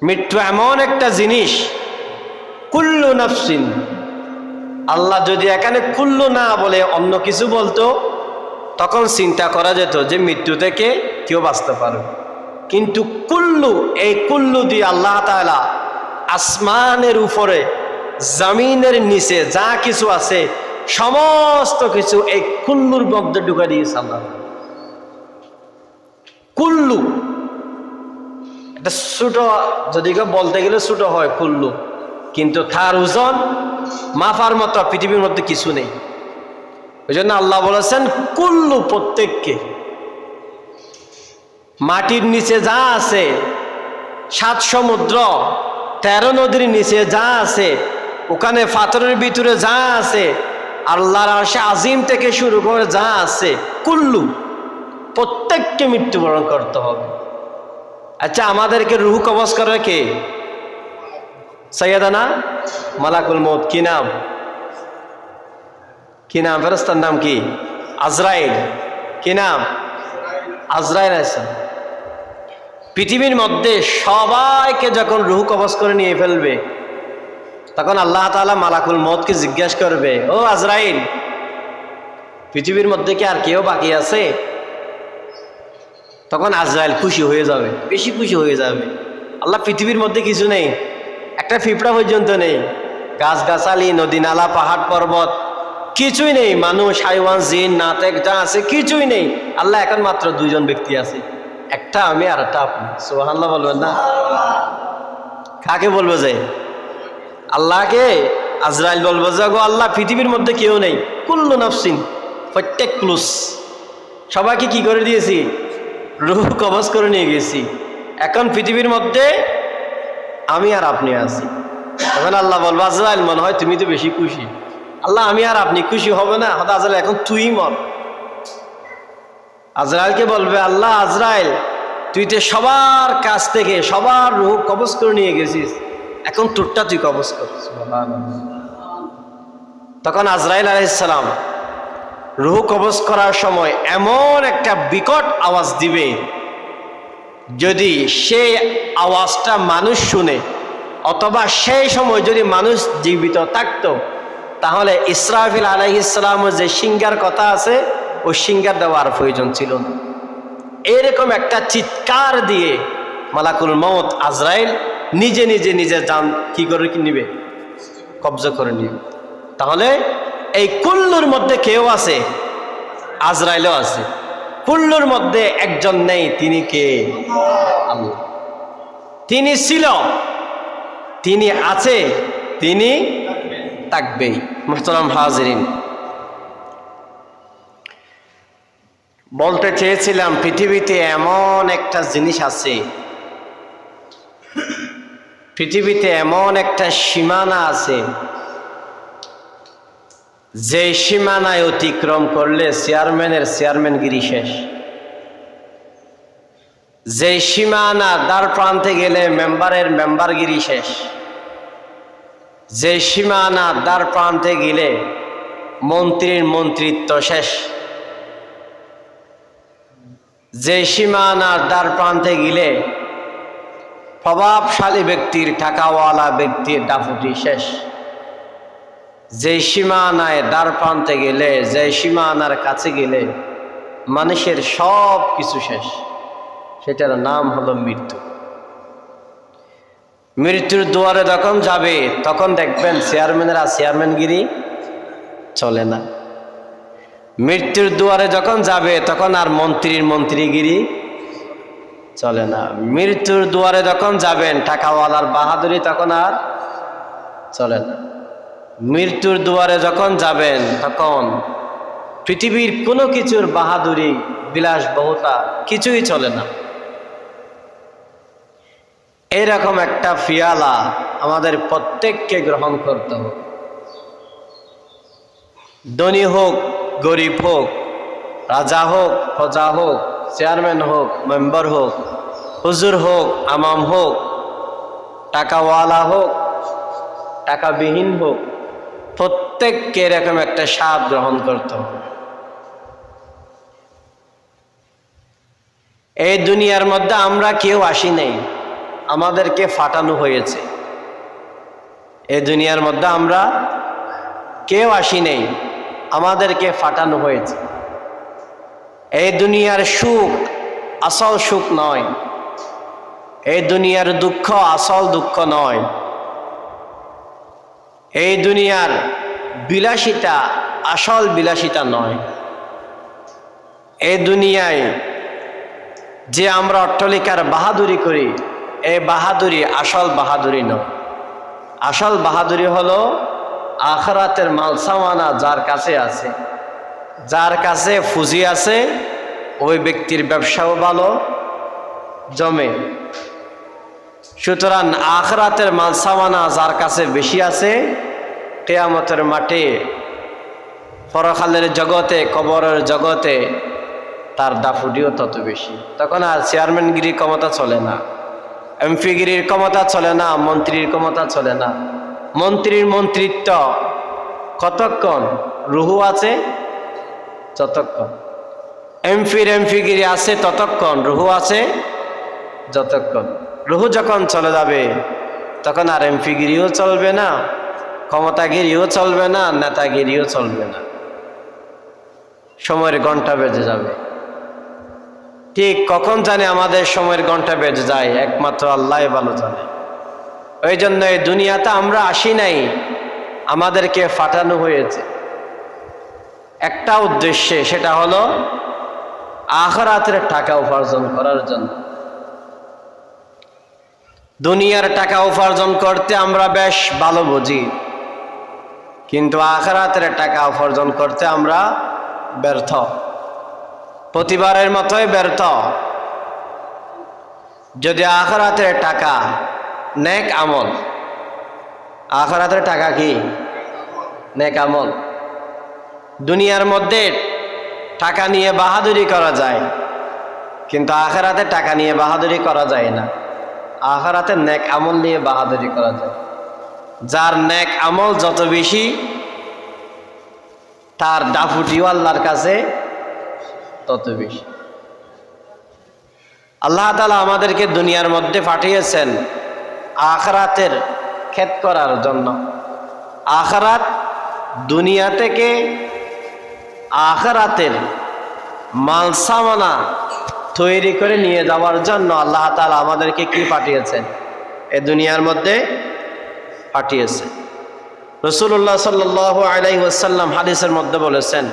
মৃত্যু এমন একটা জিনিস, কুল্লু নাফসিন, আল্লাহ যদি এখানে কুল্লু না বলে অন্য কিছু বলতো তখন চিন্তা করা যেত যে মৃত্যু থেকে কেউ বাঁচতে পারবে। কিন্তু কুল্লু, এই কুল্লু দিয়ে আল্লাহ তাআলা আসমানের উপরে জমিনের নিচে যা কিছু আছে সমস্ত কিছু এই কুল্লুর মধ্যে ঢুকে দিয়েছে আল্লাহ। কুল্লু এটা ছোট, যদি কেউ বলতে গেলে ছোট হয় কুল্লু, কিন্তু তার ওজন মাফার মতো পৃথিবীর মধ্যে কিছু নেই। ওই জন্য আল্লাহ বলেছেন কুল্লু, প্রত্যেককে। মাটির নিচে যা আছে, 7 সমুদ্র 13 নদীর নিচে যা আছে, ওখানে পাথরের ভিতরে যা আছে, আল্লাহর আরশে আজিম থেকে শুরু করে যা আছে, কুল্লু, প্রত্যেককে মৃত্যুবরণ করতে হবে। আচ্ছা, আমাদেরকে রূহ কবজ করে কে? সাইয়েদানা মালাকুল মউত। কি নাম? কি নাম? ফেরেশতার নাম কি? আজরাইল। কি নাম? আজরাইল আলাইহিস। পৃথিবীর মধ্যে সবাইকে যখন রূহ কবজ করে নিয়ে ফেলবে তখন আল্লাহ তাআলা মালাকুল মউতকে জিজ্ঞাসা করবে, ও আজরাইল, পৃথিবীর মধ্যে কি আর কেউ বাকি আছে? তখন আজরাইল খুশি হয়ে যাবে, বেশি খুশি হয়ে যাবে। আল্লাহ, পৃথিবীর মধ্যে কিছু নেই, একটা পিঁপড়া পর্যন্ত নেই, গাছগাছালি, নদী নালা, পাহাড় পর্বত কিছুই নেই, মানুষ, হাইওয়ান, জিন, নাতেক যা আছে কিছুই নেই। আল্লাহ, এখন মাত্র 2 জন ব্যক্তি আছে, একটা আমি আর একটা আপনি। সুবহানাল্লাহ বলবেন না? কাকে বলবো? যে আল্লাহকে। আজরাইল বলবো যে গো আল্লাহ, পৃথিবীর মধ্যে কেউ নেই, কুল্লু নাফসিন, প্রত্যেক ক্লুস, সবাইকে কি করে দিয়েছি? রূহ কবজ করে নিয়ে গেছি। এখন পৃথিবীর মধ্যে আমি আর আপনি আছি। তখন আল্লাহ বলবো, আজরাইল, মনে হয় তুমি তো বেশি খুশি। আল্লাহ, আমি আর আপনি খুশি হবে না? হয়তো আজরাইল, এখন তুই মর। আজরাইলকে বলবে আল্লাহ, আজরাইল, তুই তো সবার কাছ থেকে সবার রূহ কবজ করে নিয়ে গেছিস, এখন তোরটা তুই কবজ কর। তখন আজরাইল আলাইহিস সালাম রূহ কবজ করার সময় এমন একটা বিকট আওয়াজ দিবে, যদি সেই আওয়াজটা মানুষ শুনে অথবা সেই সময় যদি মানুষ জীবিত থাকতো তাহলে ইসরাফিল আলাইহিস সালামের যে সিংহার কথা আছে ওই সিংহার দেওয়ার প্রয়োজন ছিল না। এরকম একটা চিৎকার দিয়ে মালাকুল মউত আজরাইল নিজে নিজে নিজের জান কি করে নিবে? কবজা করে নিবে। তাহলে এই কুল্লুর মধ্যে কেউ আছে? আজরাইলও আছে। কুল্লুর মধ্যে একজন নেই, তিনি কে? আল্লাহ। তিনি ছিল, তিনি আছে, তিনি থাকবেই। মুহতারাম হাজিরিন, বলতে চেয়েছিলাম পৃথিবীতে এমন একটা জিনিস আছে, পৃথিবীতে এমন একটা সীমানা আছে, যে সীমানায় অতিক্রম করলে চেয়ারম্যানের চেয়ারম্যানগিরি শেষ। যে সীমানার দ্বার প্রান্তে গেলে মেম্বারের মেম্বারগিরি শেষ। যে সীমানার দ্বার প্রান্তে গেলে মন্ত্রীর মন্ত্রিত্ব শেষ। যে সীমানার দ্বার প্রান্তে গেলে প্রভাবশালী ব্যক্তির, টাকাওয়ালা ব্যক্তির দাপুটি শেষ। যে সীমানায় দ্বার প্রান্তে গেলে, যে সীমানার কাছে গেলে মানুষের সব কিছু শেষ, সেটার নাম হলো মৃত্যু। মৃত্যুর দুয়ারে যখন যাবে তখন দেখবেন চেয়ারম্যানেরা চেয়ারম্যানগিরি চলে না। মৃত্যুর দুয়ারে যখন যাবে তখন আর মন্ত্রীর মন্ত্রীগিরি চলে না। মৃত্যুর দুয়ারে যখন যাবেন টাকাওয়ালার বাহাদুরি তখন আর চলে না। মৃত্যুর দুয়ারে যখন যাবেন তখন পৃথিবীর কোনো কিছুর বাহাদুরি, বিলাসবহুতা কিছুই চলে না। এরকম একটা ফিয়ালা আমাদের প্রত্যেককে গ্রহণ করতে হবে। ধনী হোক, গরিব হোক, রাজা হোক, প্রজা হোক, চেয়ারম্যান হোক, মেম্বার হোক, হুজুর হোক, আমাম হোক, টাকাওয়ালা হোক, টাকাবিহীন হোক, প্রত্যেককে এরকম একটা স্বাদ গ্রহণ করতে হবে। এই দুনিয়ার মধ্যে আমরা কেউ আসি নাই, আমাদেরকে ফাটানো হয়েছে। এই দুনিয়ার মধ্যে আমরা কেউ আসি নেই, আমাদেরকে ফাটানো হয়েছে। এই দুনিয়ার সুখ আসল সুখ নয়, এই দুনিয়ার দুঃখ আসল দুঃখ নয়, এই দুনিয়ার বিলাসিতা আসল বিলাসিতা নয়। এই দুনিয়ায় যে আমরা অট্টালিকার বাহাদুরি করি, এই বাহাদুরি আসল বাহাদুরি নয়। আসল বাহাদুরি হলো আখিরাতের মালসামানা যার কাছে আছে, যার কাছে পুঁজি আছে, ওই ব্যক্তির ব্যবসাও ভালো জমে। সুতরাং আখিরাতের মালসামানা যার কাছে বেশি আছে, কিয়ামতের মাঠে পরকালের জগতে কবরের জগতে তার দাফুটিও তত বেশি। তখন আর চেয়ারম্যানগিরির ক্ষমতা চলে না, এমপিগিরির ক্ষমতা চলে না, মন্ত্রীর ক্ষমতা চলে না। মন্ত্রীর মন্ত্রিত্ব কতক্ষণ? রুহু আছে যতক্ষণ। এমপিগিরি আছে ততক্ষণ, রুহু আছে যতক্ষণ। রুহু যখন চলে যাবে তখন আর এমপিগিরিও চলবে না, ক্ষমতাগিরিও চলবে না, নেতাগিরিও চলবে না। সময়ের ঘন্টা বেজে যাবে। ঠিক কখন জানে আমাদের সময়ের ঘন্টা বেজে যায়, একমাত্র আল্লাহ ভালো জানে। ওই জন্য এই দুনিয়াতে আমরা আসি নাই, আমাদেরকে ফাটানো হয়েছে একটা উদ্দেশ্যে, সেটা হলো আখিরাতের টাকা উপার্জন করার জন্য। দুনিয়ার টাকা উপার্জন করতে আমরা বেশ ভালো বুঝি, কিন্তু আখিরাতের টাকা উপার্জন করতে আমরা ব্যর্থ, প্রতিবারের মতোই ব্যর্থ। যদি আখিরাতের টাকা নেক আমল, আখিরাতের টাকা কি? নেক আমল। দুনিয়ার মধ্যে টাকা নিয়ে বাহাদুরি করা যায়, কিন্তু আখিরাতে টাকা নিয়ে বাহাদুরি করা যায় না। আখিরাতে নেক আমল নিয়ে বাহাদুরি করা যায়। যার নেক আমল যত বেশি, তার দাফুটিও আল্লাহর কাছে তত বেশি। আল্লাহ তাআলা আমাদেরকে দুনিয়ার মধ্যে পাঠিয়েছেন আখিরাতের খেত করার জন্য। আখিরাত দুনিয়া থেকে আখিরাতের মালসামানা তৈরি করে নিয়ে যাওয়ার জন্য আল্লাহ তাআলা আমাদেরকে কি পাঠিয়েছেন? এই দুনিয়ার মধ্যে পাঠিয়েছেন। রাসূলুল্লাহ সাল্লাল্লাহু আলাইহি ওয়াসাল্লাম হাদিসের মধ্যে বলেছেন,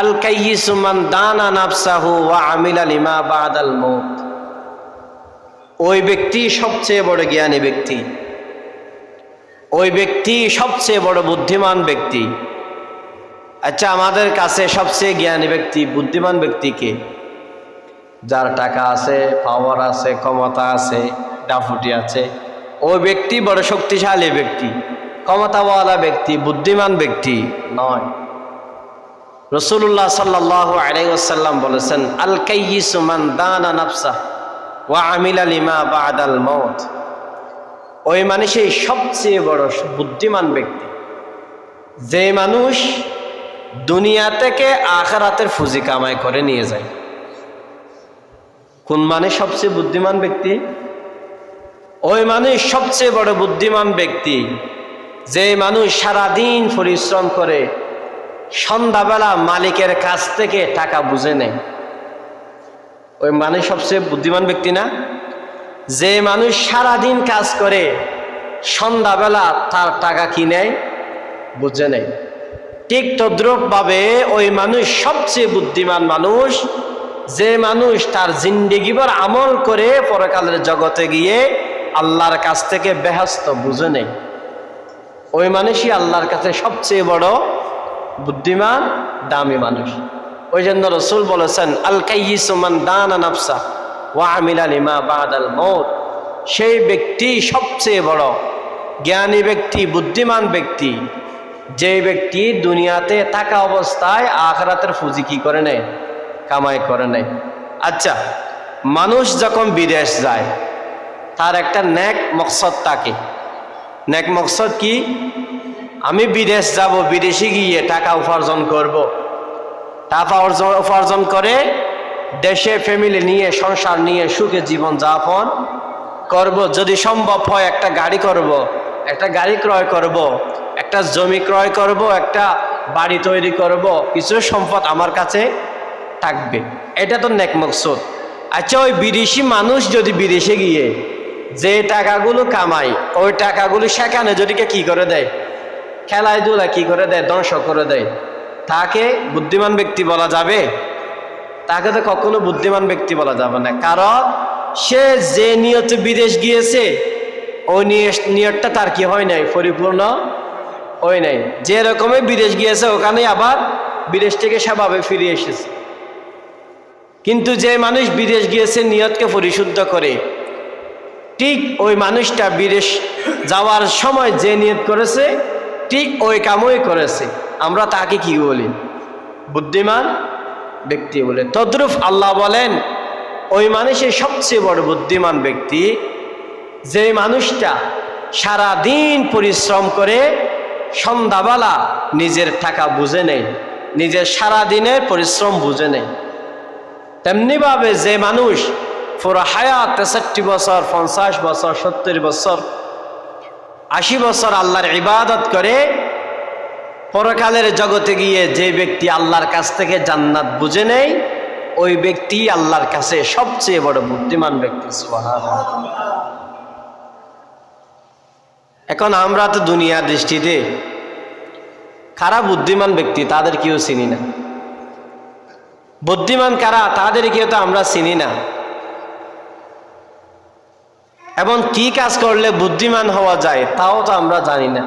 আল কাইয়িসু মান দানা নাফসাহু ওয়া আমিলা লিমা বাদাল মউত। ওই ব্যক্তি সবচেয়ে বড় জ্ঞানী ব্যক্তি, ওই ব্যক্তি সবচেয়ে বড় বুদ্ধিমান ব্যক্তি। আচ্ছা, আমাদের কাছে সবচেয়ে জ্ঞানী ব্যক্তি, বুদ্ধিমান ব্যক্তি কে? যার টাকা আছে, পাওয়ার আছে, ক্ষমতা আছে, দাফুটি আছে, ওই ব্যক্তি বড় শক্তিশালী ব্যক্তি, ক্ষমতাওয়ালা ব্যক্তি, বুদ্ধিমান ব্যক্তি নয়। রাসূলুল্লাহ সাল্লাল্লাহু আলাইহি ওয়াসাল্লাম বলেছেন, আল কাইয়িসু মান দানা নাফসাহু ওয়া আমিলা লিমা বাদাল মউত। ওই মানুষই সবচেয়ে বড় বুদ্ধিমান ব্যক্তি, যে মানুষ দুনিয়া থেকে আখিরাতের পুঁজি কামাই করে নিয়ে যায়। কোন মানুষ সবচেয়ে বুদ্ধিমান ব্যক্তি? ওই মানুষ সবচেয়ে বড় বুদ্ধিমান ব্যক্তি, যে মানুষ সারাদিন পরিশ্রম করে সন্ধ্যাবেলা মালিকের কাছ থেকে টাকা বুঝে নেয়। ওই মানুষ সবচেয়ে বুদ্ধিমান ব্যক্তি না? যে মানুষ সারাদিন কাজ করে সন্ধ্যাবেলা তার টাকা কি নেয়? বুঝে নেয়। ঠিক তদ্রূপ ভাবে ওই মানুষ সবচেয়ে বুদ্ধিমান মানুষ, যে মানুষ তার জিন্দেগিভর আমল করে পরকালের জগতে গিয়ে আল্লাহর কাছ থেকে বেহেশত বুঝে নেয়। ওই মানুষই আল্লাহর কাছে সবচেয়ে বড় বুদ্ধিমান, দামি মানুষ। ওই জন্য রাসূল বলেছেন, আল কাইয়িসু মান দানা নাফসা ওয়া আমিলা লিমা বাদাল মউত। সেই ব্যক্তি সবচেয়ে বড় জ্ঞানী ব্যক্তি, বুদ্ধিমান ব্যক্তি, যে ব্যক্তি দুনিয়াতে থাকা অবস্থায় আখিরাতের পুঁজি কি করে নেয়? কামাই করে নেয়। আচ্ছা, মানুষ যখন বিদেশ যায় তার একটা নেক মকসদ থাকে। নেক মকসদ কি? আমি বিদেশ যাব, বিদেশে গিয়ে টাকা উপার্জন করব, টাকা উপার্জন করে দেশে ফ্যামিলি নিয়ে, সংসার নিয়ে সুখে জীবন যাপন করব, যদি সম্ভব হয় একটা গাড়ি করব, একটা গাড়ি ক্রয় করব, একটা জমি ক্রয় করব, একটা বাড়ি তৈরি করব, কিছু সম্পদ আমার কাছে থাকবে, এটা তো নেক মকসুদ। আচ্ছা, ওই বিদেশি মানুষ যদি বিদেশে গিয়ে যে টাকাগুলো কামায় ওই টাকাগুলো সেখানে যদি কি করে দেয়, খেলায় ধুলা কি করে দেয়, ধ্বংস করে দেয়, তাকে বুদ্ধিমান ব্যক্তি বলা যাবে? তাকে তো কখনো বুদ্ধিমান ব্যক্তি বলা যাবে না। কারণ সে যে নিয়তে বিদেশ গিয়েছে ওই নিয়তটা তার কি হয় নাই, পরিপূর্ণ হয় নাই। যে রকমের বিদেশ গিয়েছে ওখানে আবার বিদেশ থেকে সেভাবে ফিরে এসেছে। কিন্তু যে মানুষ বিদেশ গিয়েছে নিয়তকে পরিশুদ্ধ করে, ঠিক ওই মানুষটা বিদেশ যাওয়ার সময় যে নিয়ত করেছে ঠিক ওই কামই করেছে, আমরা তাকে কি বলি? বুদ্ধিমান ব্যক্তি বলে। তদ্রুপ আল্লাহ বলেন ওই মানুষের সবচেয়ে বড় বুদ্ধিমান ব্যক্তি যে মানুষটা সারা দিন পরিশ্রম করে সন্ধ্যাবেলা নিজের টাকা বুঝে নেয়, নিজের সারা দিনের পরিশ্রম বুঝে নেয়। তেমনিভাবে যে মানুষ পুরো হায়াত ৬৩ বছর, ৫০ বছর, ৭০ বছর, ৮০ বছর আল্লাহর ইবাদত করে পরকালের জগতে গিয়ে যে ব্যক্তি আল্লাহর কাছ থেকে জান্নাত বুঝে নেয় ওই ব্যক্তি আল্লাহর কাছে সবচেয়ে বড় বুদ্ধিমান ব্যক্তি। সুবহানাল্লাহ। এখন আমরা তো দুনিয়ার দৃষ্টিতে কারা বুদ্ধিমান ব্যক্তি তাদের কেউ চিনি না, বুদ্ধিমান কারা তাদের কেউ তো আমরা চিনি না, এবং কি কাজ করলে বুদ্ধিমান হওয়া যায় তাও তো আমরা জানি না।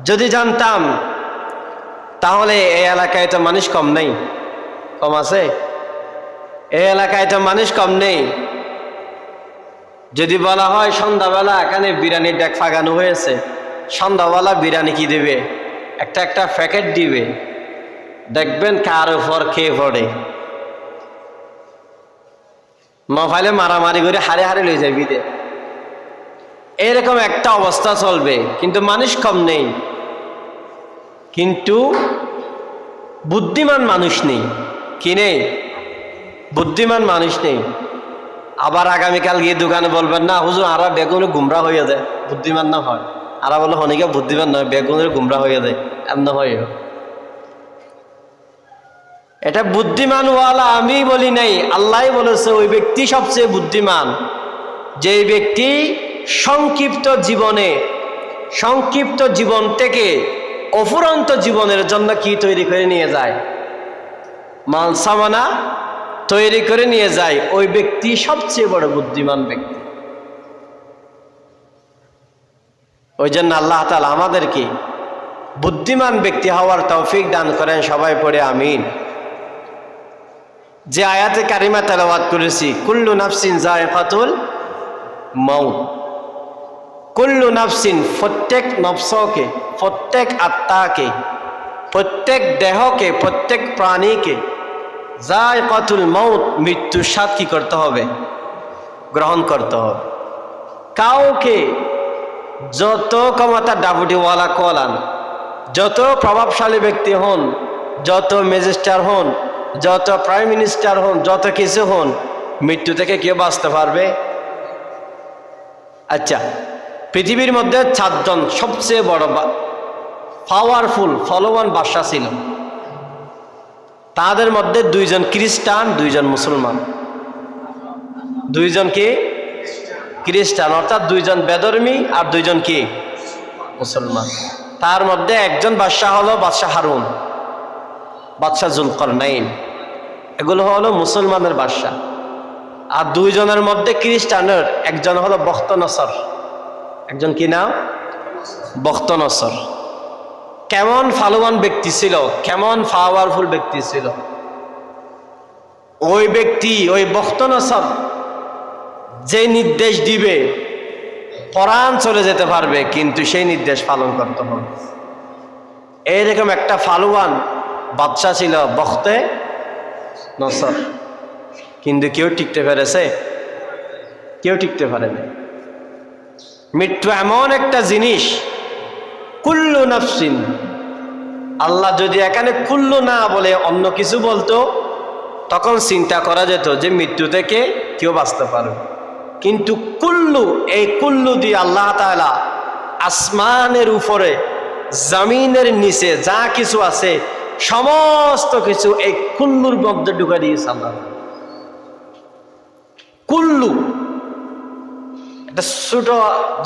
যদি জানতাম তাহলে এই এলাকায় তো মানুষ কম নেই, কম আছে? এই এলাকায় তো মানুষ কম নেই। যদি বলা হয় সন্ধ্যাবেলা এখানে বিরিয়ানির ডেক ফাগানো হয়েছে, সন্ধ্যাবেলা বিরিয়ানি কি দেবে? একটা একটা প্যাকেট দিবে, দেখবেন কার উপর খেয়ে পড়ে, মোবাইলে মারামারি করে হারে হারে লয়ে যায় বিদে। এরকম একটা অবস্থা চলবে, কিন্তু মানুষ কম নেই, কিন্তু বুদ্ধিমান মানুষ নেই। কি নেই? বুদ্ধিমান মানুষ নেই। আবার আগামীকাল গিয়ে দোকানে বলবেন না হুজুর আরা বেগুনে গুমরা হয়ে যায়, বুদ্ধিমান না হয়। আরা বলে হনিকে বুদ্ধিমান নয়, বেগুনের গুমরা হয়ে যায়, এমন হয়। এটা বুদ্ধিমান ওয়ালা আমি বলি নাই, আল্লাহ বলেছে ওই ব্যক্তি সবচেয়ে বুদ্ধিমান যে ব্যক্তি সংক্ষিপ্ত জীবন থেকে অফুরন্ত জীবনের জন্য কি তৈরি করে নিয়ে যায়, মালসামানা তৈরি করে নিয়ে যায়, ওই ব্যক্তি সবচেয়ে বড় বুদ্ধিমান ব্যক্তি। ওই জন্য আল্লাহ তাআলা আমাদেরকে বুদ্ধিমান ব্যক্তি হওয়ার তৌফিক দান করেন। সবাই পড়ে আমিন। যে আয়াতে কারিমা তেলাওয়াত করেছি, কুল্লু নাফসিন যায়কাতুল মাউত, কুল্লু নাফসিন প্রত্যেক নফসকে, প্রত্যেক আত্মাকে, প্রত্যেক দেহকে, প্রত্যেক প্রাণীকে যায়কাতুল মাউত মৃত্যুর স্বাদ কি করতে হবে? গ্রহণ করতে হবে। কাউকে যত ক্ষমতা ডাবুটিওয়ালা কলান, যত প্রভাবশালী ব্যক্তি হন, যত ম্যাজিস্ট্রেট হন, যত প্রাইম মিনিস্টার হন, যত কিছু হন, মৃত্যু থেকে কেউ বাঁচতে পারবে? আচ্ছা, পৃথিবীর মধ্যে 4 জন সবচেয়ে বড় পাওয়ারফুল ফলোয়ান বাদশা ছিল। তাদের মধ্যে 2 জন খ্রিস্টান, 2 জন মুসলমান। 2 জন কি? খ্রিস্টান, অর্থাৎ 2 জন বেধর্মী আর 2 জন কি? মুসলমান। তার মধ্যে একজন বাদশাহ হলো বাদশাহ হারুন, বাদশাহ জুলকারনাইন, এগুলো হলো মুসলমানের বাদশাহ। আর 2 জনের মধ্যে খ্রিস্টানের একজন হলো বখতনসর। একজন কি নাম? বখতনসর। কেমন ফালুয়ান ব্যক্তি ছিল, কেমন পাওয়ারফুল ব্যক্তি ছিল ওই ব্যক্তি। ওই বখতনসর যে নির্দেশ দিবে পরাণ চলে যেতে পারবে, কিন্তু সেই নির্দেশ পালন করতে হবে। এইরকম একটা ফালুয়ান বাদশা ছিল বখতে নসর, কিন্তু কেউ টিকতে পেরেছে? কেউ টিকতে পারেনি। মৃত্যু এমন একটা জিনিস, কুল্লু নাফসিন, আল্লাহ যদি এখানে কুল্লু না বলে অন্য কিছু বলতো তখন চিন্তা করা যেত যে মৃত্যু থেকে কেউ বাঁচতে পারবে। কিন্তু কুল্লু, এই কুল্লু দিয়ে আল্লাহ তাআলা আসমানের উপরে জমিনের নিচে যা কিছু আছে সমস্ত কিছু এই কুল্লুর মধ্যে ঢুকে দিয়েছে আল্লাহ। কুল্লু এটা ছোট,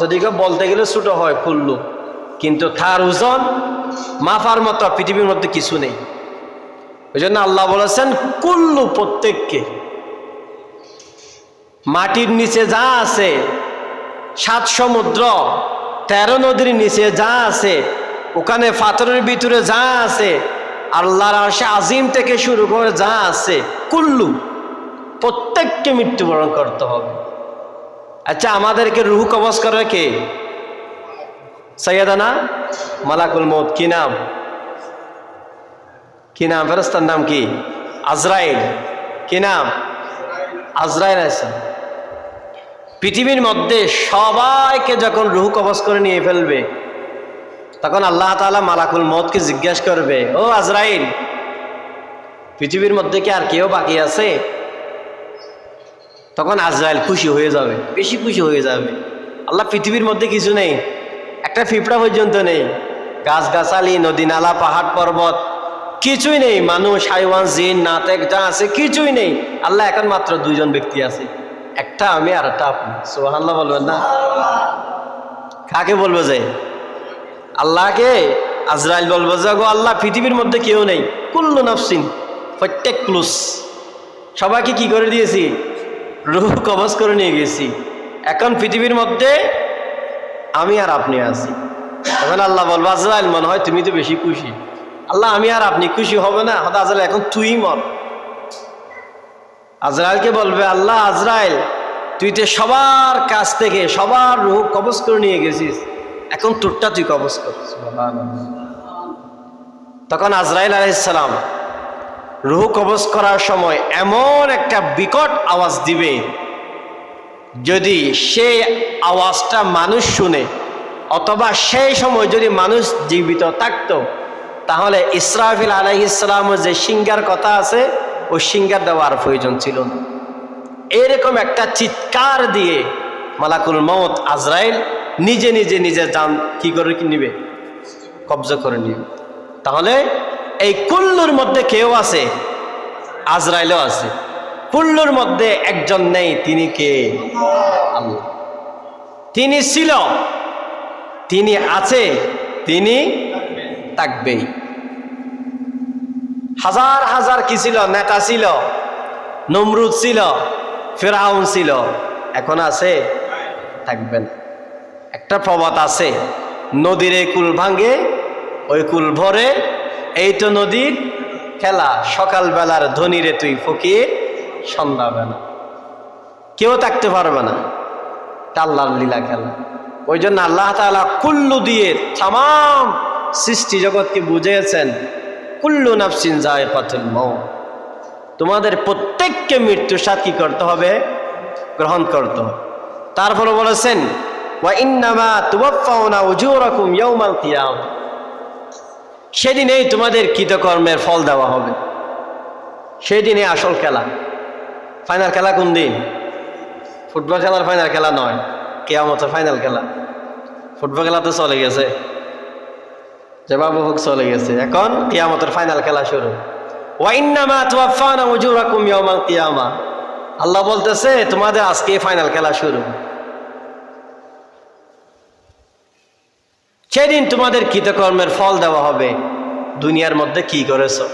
যদি কেউ বলতে গেলে ছোট হয় কুল্লু, কিন্তু তার ওজন মাফার মতো পৃথিবীর মধ্যে কিছু নেই। ওই জন্য আল্লাহ বলেছেন কুল্লু, প্রত্যেককে। মাটির নিচে যা আছে, 7 সমুদ্র 13 নদীর নিচে যা আছে, ওখানে পাথরের ভিতরে যা আছে, আল্লাহর আরশে আজিম থেকে শুরু করে যা আছে, কুল্লু প্রত্যেককে মৃত্যুবরণ করতে হবে। আচ্ছা, আমাদেরকে রূহ কবজ করে কে? সাইয়েদানা মালাকুল মউত। কি নাম? কি নাম? ফেরেশতার নাম কি? আজরাইল। কি নাম? আজরাইল আছে। পৃথিবীর মধ্যে সবাইকে যখন রূহ কবজ করে নিয়ে ফেলবে, তখন আল্লাহ তাআলা মালাকুল মউতকে জিজ্ঞাসা করবে, ও আজরাইল, পৃথিবীর মধ্যে কি আর কেউ বাকি আছে? তখন আজরাইল খুশি হয়ে যাবে, বেশি খুশি হয়ে যাবে। আল্লাহ, পৃথিবীর মধ্যে কিছু নেই, একটা পিঁপড়া পর্যন্ত নেই, গাছগাছালি, নদী নালা, পাহাড় পর্বত কিছুই নেই, মানুষ, হাইওয়ান, জিন, নাতেক যা আছে কিছুই নেই। আল্লাহ, এখন মাত্র 2 জন ব্যক্তি আছে, একটা আমি আর একটা আপনি। সুবহানাল্লাহ বলবেন না? কাকে বলবে যে? আল্লাহকে। আজরাইল বলবে যে, গো আল্লাহ, পৃথিবীর মধ্যে কেউ নেই, কুল্লু নাফসিন, প্রত্যেক ক্লুস, সবাইকে কি করে দিয়েছি? রূহ কবজ করে নিয়ে গেছি। এখন পৃথিবীর মধ্যে আমি আর আপনি আছি। তখন আল্লাহ বলবো, আজরাইল, মনে হয় তুমি তো বেশি খুশি। আল্লাহ, আমি আর আপনি খুশি হবে না? হয়তো আজরাইল, এখন তুই মর। আজরাইলকে বলবে আল্লাহ, আজরাইল, তুই তো সবার কাছ থেকে সবার রূহ কবজ করে নিয়ে গেছিস, এখন তোরটা তুই কবজ কর। তখন আজরাইল আলাইহিস সালাম রূহ কবজ করার সময় এমন একটা বিকট আওয়াজ দিবে, যদি সেই আওয়াজটা মানুষ শুনে, অথবা সেই সময় যদি মানুষ জীবিত থাকতো, তাহলে ইসরাফিল আলাইহিস সালামের যে সিংহার কথা আছে, ওই সিংহার দেওয়ার প্রয়োজন ছিল না। এরকম একটা চিৎকার দিয়ে মালাকুল মউত আজরাইল নিজে নিজে নিজের জান কি করে কি নিবে? কবজা করে নিবে। তাহলে এই কুল্লুর মধ্যে কেউ আছে? আজরাইলও আছে। কুল্লুর মধ্যে একজন নেই, তিনি কে? আল্লাহ। তিনি ছিল, তিনি আছে, তিনি থাকবেই। হাজার হাজার কি ছিল? নেতা ছিল, নমরুদ ছিল, ফেরাউন ছিল, এখন আছে? থাকবে না। একটা প্রবাদ আছে, নদীর এই কুল ভাঙ্গে ওই কুল ভরে, এই তো নদীর খেলা, সকালবেলার ধনীরে তুই ফকির সন্ধ্যাবেলা। কেউ থাকতে পারবে না, আল্লাহর লীলা খেলা। ওই জন্য আল্লাহ তাআলা কুল্লু দিয়ে তামাম সৃষ্টি জগৎকে বুঝিয়েছেন, কুল্লু নাফসিন যায়কাতুল মউত, তোমাদের প্রত্যেককে মৃত্যু স্বাদ কি করতে হবে? গ্রহণ করতে হবে। তারপরে বলেছেন, ওয়া ইন্নামা তুওয়াফাউনা উজুরাকুম ইয়াউমাল কিয়ামah, সেদিনেই তোমাদের কৃতকর্মের ফল দেওয়া হবে। সেদিনে আসল খেলা। ফাইনাল খেলা কোন দিন? ফুটবল খেলার ফাইনাল খেলা নয়, কিয়ামতের ফাইনাল খেলা। ফুটবল খেলা তো চলে গেছে, যে বাবু হোক চলে গেছে, এখন কিয়ামতের ফাইনাল খেলা শুরু। ওয়া ইন্নামা তুওয়াফাউনা উজুরাকুম ইয়াউমাল কিয়ামah, আল্লাহ বলতেছে তোমাদের আজকে ফাইনাল খেলা শুরু। সেদিন তোমাদের কৃতকর্মের ফল দেওয়া হবে, দুনিয়ার মধ্যে কি করেছো।